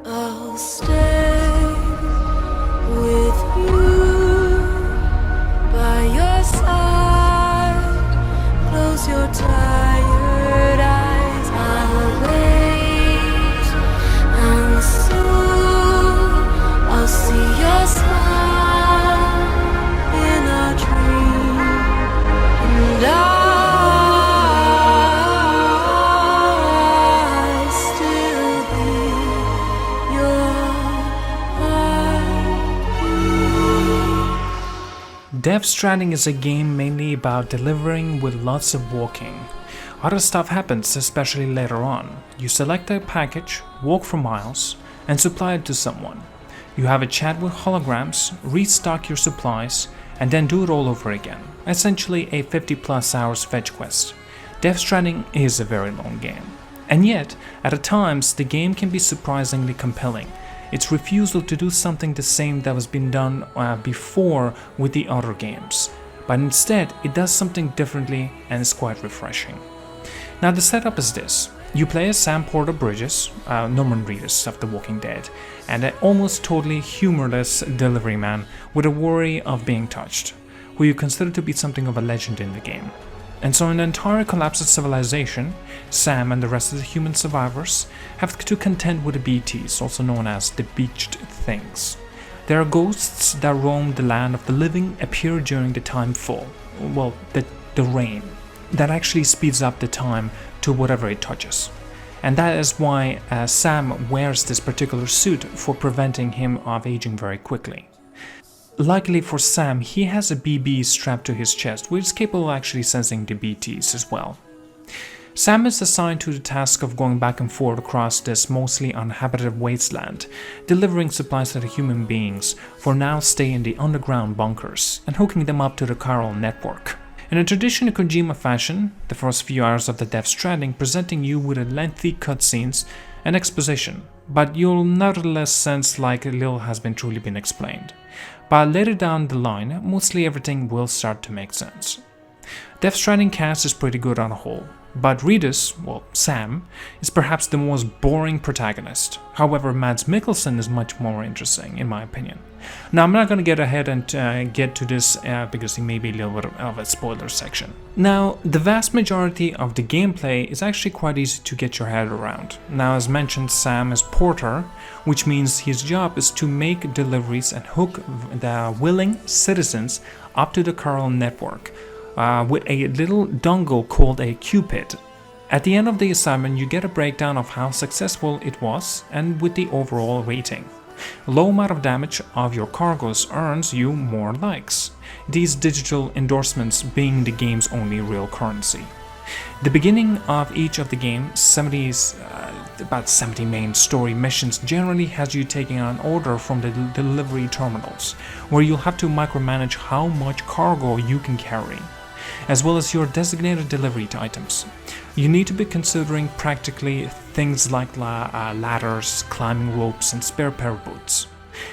I'll stay with you by your side. Close your tired eyes. I'll wait, and soon I'll see your smile in a dream, and I still hear your heartbeat. Death Stranding is a game mainly about delivering with lots of walking. Other stuff happens, especially later on. You select a package, walk for miles, and supply it to someone. You have a chat with holograms, restock your supplies, and then do it all over again. Essentially a 50+ hours fetch quest. Death Stranding is a very long game. And yet, at times, the game can be surprisingly compelling. Its refusal to do something the same that was being done before with the other games. But instead, it does something differently and is quite refreshing. Now the setup is this. You play as Sam Porter Bridges, Norman Reedus of The Walking Dead, and an almost totally humorless delivery man with a worry of being touched, who you consider to be something of a legend in the game. And so in the entire collapsed civilization, Sam and the rest of the human survivors have to contend with the BTs, also known as the Beached Things. There are ghosts that roam the land of the living, appear during the time fall, well, the rain, that actually speeds up the time to whatever it touches. And that is why Sam wears this particular suit for preventing him of aging very quickly. Luckily for Sam, he has a BB strapped to his chest, which is capable of actually sensing the BTs as well. Sam is assigned to the task of going back and forth across this mostly uninhabited wasteland, delivering supplies to the human beings for now stay in the underground bunkers and hooking them up to the chiral network. In a traditional Kojima fashion, the first few hours of the Death Stranding presenting you with a lengthy cutscenes and exposition, but you'll nevertheless sense like little has truly been explained. But later down the line, mostly everything will start to make sense. Death Stranding cast is pretty good on a whole, but Reedus, well, Sam, is perhaps the most boring protagonist. However, Mads Mikkelsen is much more interesting, in my opinion. Now, I'm not going to get ahead and get to this because it may be a little bit of a spoiler section. Now, the vast majority of the gameplay is actually quite easy to get your head around. Now, as mentioned, Sam is Porter, which means his job is to make deliveries and hook the willing citizens up to the chiral network with a little dongle called a Cupid. At the end of the assignment, you get a breakdown of how successful it was and with the overall rating. Low amount of damage of your cargoes earns you more likes, these digital endorsements being the game's only real currency. The beginning of each of the game's about 70 main story missions generally has you taking an order from the delivery terminals, where you'll have to micromanage how much cargo you can carry, as well as your designated delivery items. You need to be considering practically things like ladders, climbing ropes, and spare pair of boots.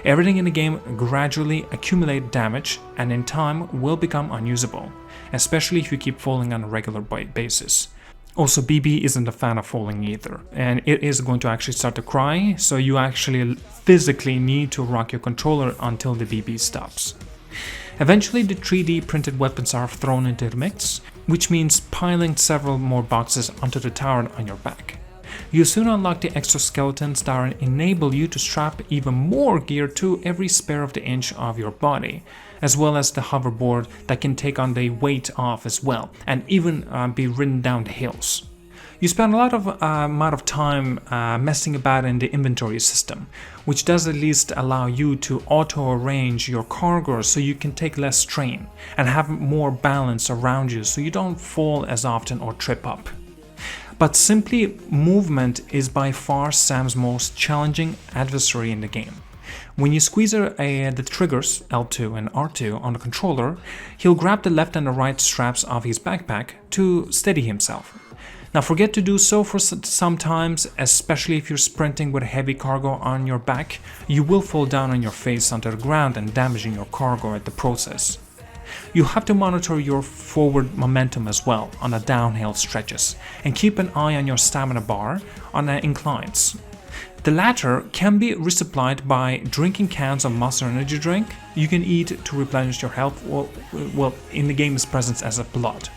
Everything in the game gradually accumulates damage and in time will become unusable, especially if you keep falling on a regular basis. Also, BB isn't a fan of falling either, and it is going to actually start to cry, so you actually physically need to rock your controller until the BB stops. Eventually, the 3D printed weapons are thrown into the mix, which means piling several more boxes onto the tower on your back. You soon unlock the exoskeletons that enable you to strap even more gear to every spare of the inch of your body, as well as the hoverboard that can take on the weight off as well, and even be ridden down the hills. You spend a lot of amount of time messing about in the inventory system, which does at least allow you to auto-arrange your cargo so you can take less strain and have more balance around you so you don't fall as often or trip up. But simply, movement is by far Sam's most challenging adversary in the game. When you squeeze the triggers L2 and R2 on the controller, he'll grab the left and the right straps of his backpack to steady himself. Now forget to do so for sometimes, especially if you're sprinting with a heavy cargo on your back, you will fall down on your face onto the ground and damaging your cargo at the process. You have to monitor your forward momentum as well on the downhill stretches and keep an eye on your stamina bar on the inclines. The latter can be resupplied by drinking cans of Monster Energy drink you can eat to replenish your health, well, in the game's presence as a blood.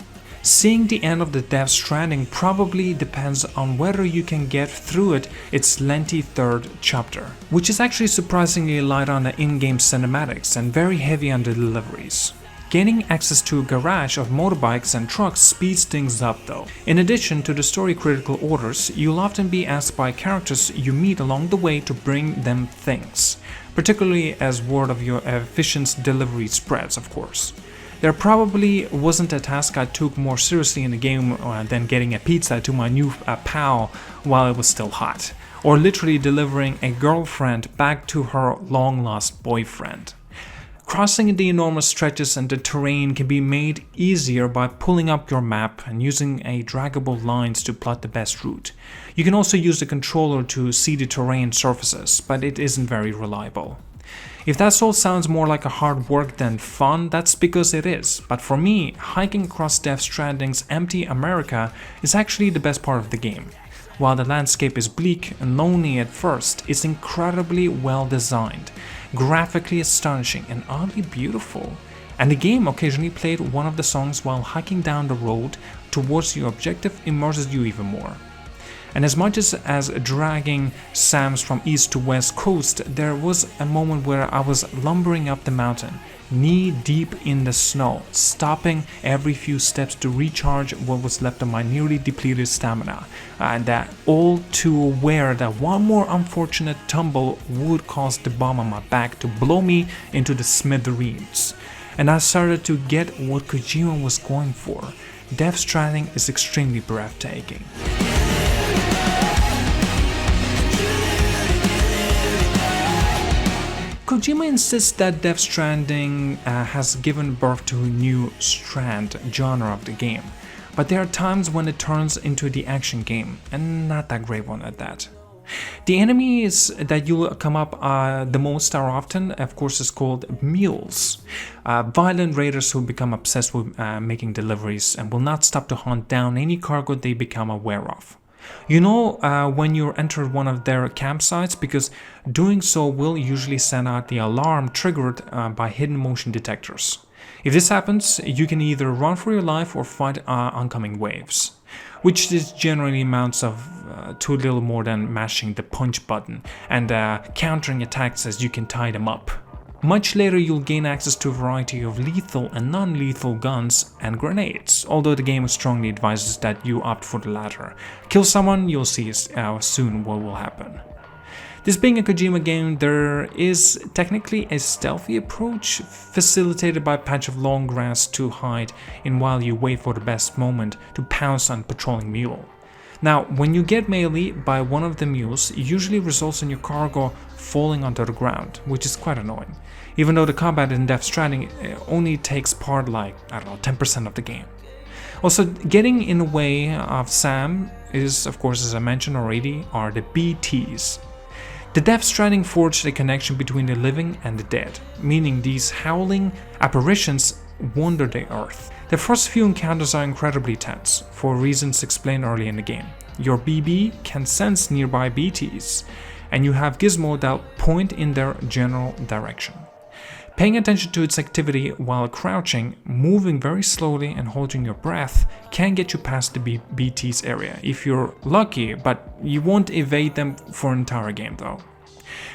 Seeing the end of the Death Stranding probably depends on whether you can get through its lengthy third chapter, which is actually surprisingly light on the in-game cinematics and very heavy on the deliveries. Gaining access to a garage of motorbikes and trucks speeds things up though. In addition to the story critical orders, you'll often be asked by characters you meet along the way to bring them things, particularly as word of your efficient delivery spreads, of course. There probably wasn't a task I took more seriously in the game than getting a pizza to my new pal while it was still hot, or literally delivering a girlfriend back to her long-lost boyfriend. Crossing the enormous stretches and the terrain can be made easier by pulling up your map and using a draggable lines to plot the best route. You can also use the controller to see the terrain surfaces, but it isn't very reliable. If that all sounds more like a hard work than fun, that's because it is, but for me, hiking across Death Stranding's empty America is actually the best part of the game. While the landscape is bleak and lonely at first, it's incredibly well designed, graphically astonishing and oddly beautiful. And the game occasionally played one of the songs while hiking down the road towards your objective immerses you even more. And as much as dragging Sam's from east to west coast, there was a moment where I was lumbering up the mountain, knee deep in the snow, stopping every few steps to recharge what was left of my nearly depleted stamina, and all too aware that one more unfortunate tumble would cause the bomb on my back to blow me into the smithereens. And I started to get what Kojima was going for. Death Stranding is extremely breathtaking. Kojima insists that Death Stranding has given birth to a new strand genre of the game, but there are times when it turns into the action game, and not that great one at that. The enemies that you come up the most are often, of course, is called mules, violent raiders who become obsessed with making deliveries and will not stop to hunt down any cargo they become aware of. You know when you enter one of their campsites, because doing so will usually send out the alarm triggered by hidden motion detectors. If this happens, you can either run for your life or fight oncoming waves, which is generally amounts of to a little more than mashing the punch button and countering attacks as you can tie them up. Much later you'll gain access to a variety of lethal and non-lethal guns and grenades, although the game strongly advises that you opt for the latter. Kill someone, you'll see soon what will happen. This being a Kojima game, there is technically a stealthy approach facilitated by a patch of long grass to hide in while you wait for the best moment to pounce on patrolling mule. Now, when you get melee by one of the mules, it usually results in your cargo falling onto the ground, which is quite annoying, even though the combat in Death Stranding only takes part 10% of the game. Also, getting in the way of Sam is, of course, as I mentioned already, are the BTs. The Death Stranding forged a connection between the living and the dead, meaning these howling apparitions wander the earth. The first few encounters are incredibly tense, for reasons explained early in the game. Your BB can sense nearby BTs, and you have Gizmo that point in their general direction. Paying attention to its activity while crouching, moving very slowly and holding your breath can get you past the BT's area if you're lucky, but you won't evade them for an entire game though.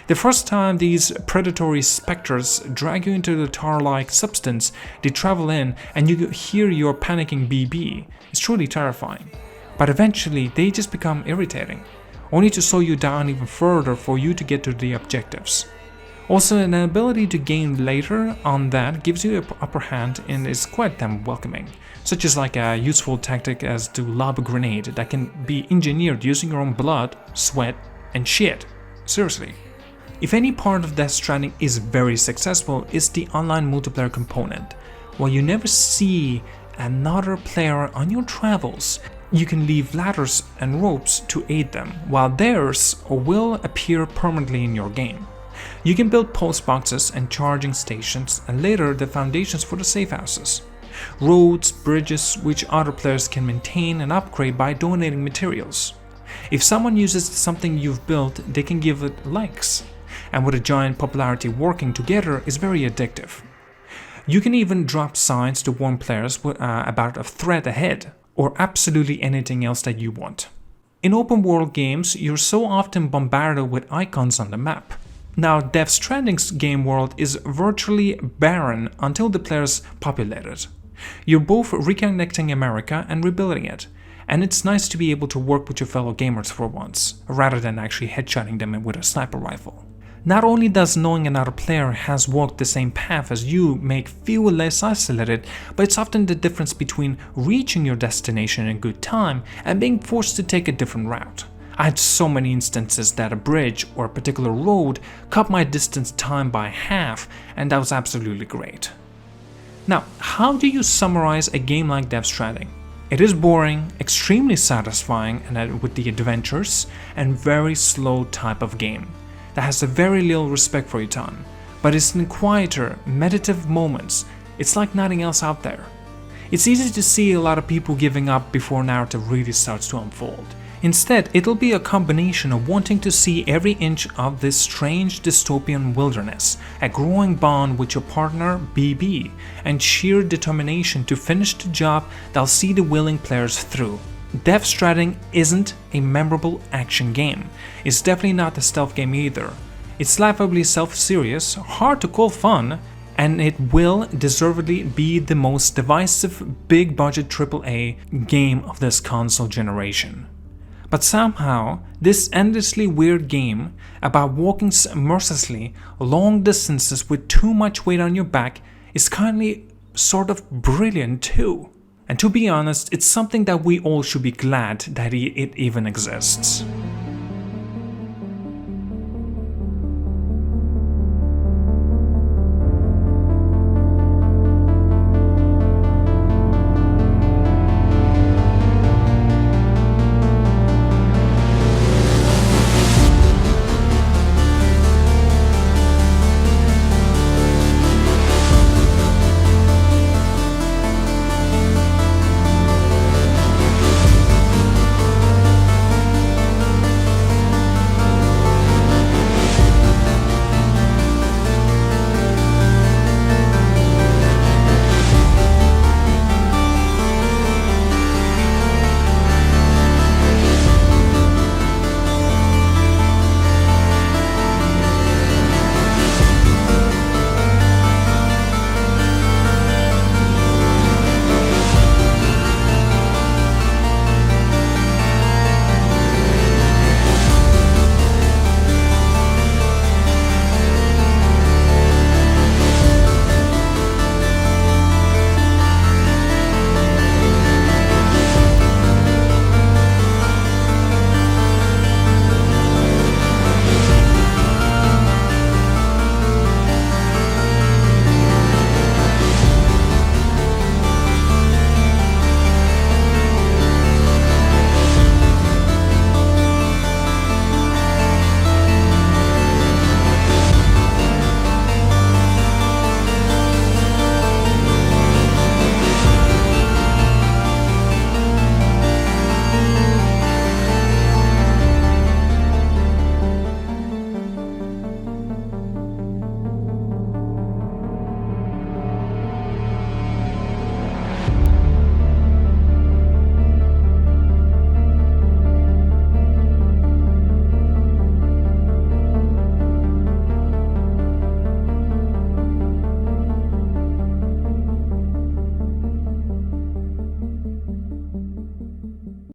The first time these predatory specters drag you into the tar-like substance they travel in and you hear your panicking BB, it's truly terrifying. But eventually they just become irritating, only to slow you down even further for you to get to the objectives. Also, an ability to gain later on that gives you an upper hand and is quite damn welcoming, such as like a useful tactic as to lob a grenade that can be engineered using your own blood, sweat, and shit. Seriously. If any part of Death Stranding is very successful, it's the online multiplayer component. While you never see another player on your travels, you can leave ladders and ropes to aid them, while theirs will appear permanently in your game. You can build post boxes and charging stations, and later the foundations for the safe houses. Roads, bridges, which other players can maintain and upgrade by donating materials. If someone uses something you've built, they can give it likes. And with a giant popularity working together is very addictive. You can even drop signs to warn players about a threat ahead, or absolutely anything else that you want. In open world games, you're so often bombarded with icons on the map. Now, Death Stranding's game world is virtually barren until the players populate it. You're both reconnecting America and rebuilding it, and it's nice to be able to work with your fellow gamers for once, rather than actually headshotting them with a sniper rifle. Not only does knowing another player has walked the same path as you make feel less isolated, but it's often the difference between reaching your destination in good time and being forced to take a different route. I had so many instances that a bridge or a particular road cut my distance time by half, and that was absolutely great. Now, how do you summarize a game like Death Stranding? It is boring, extremely satisfying and with the adventures, and very slow type of game that has a very little respect for your time, but it's in quieter, meditative moments. It's like nothing else out there. It's easy to see a lot of people giving up before narrative really starts to unfold. Instead, it'll be a combination of wanting to see every inch of this strange dystopian wilderness, a growing bond with your partner BB, and sheer determination to finish the job that'll see the willing players through. Death Stranding isn't a memorable action game. It's definitely not a stealth game either. It's laughably self-serious, hard to call fun, and it will deservedly be the most divisive big-budget AAA game of this console generation. But somehow, this endlessly weird game about walking mercilessly long distances with too much weight on your back is kindly sort of brilliant too. And to be honest, it's something that we all should be glad that it even exists.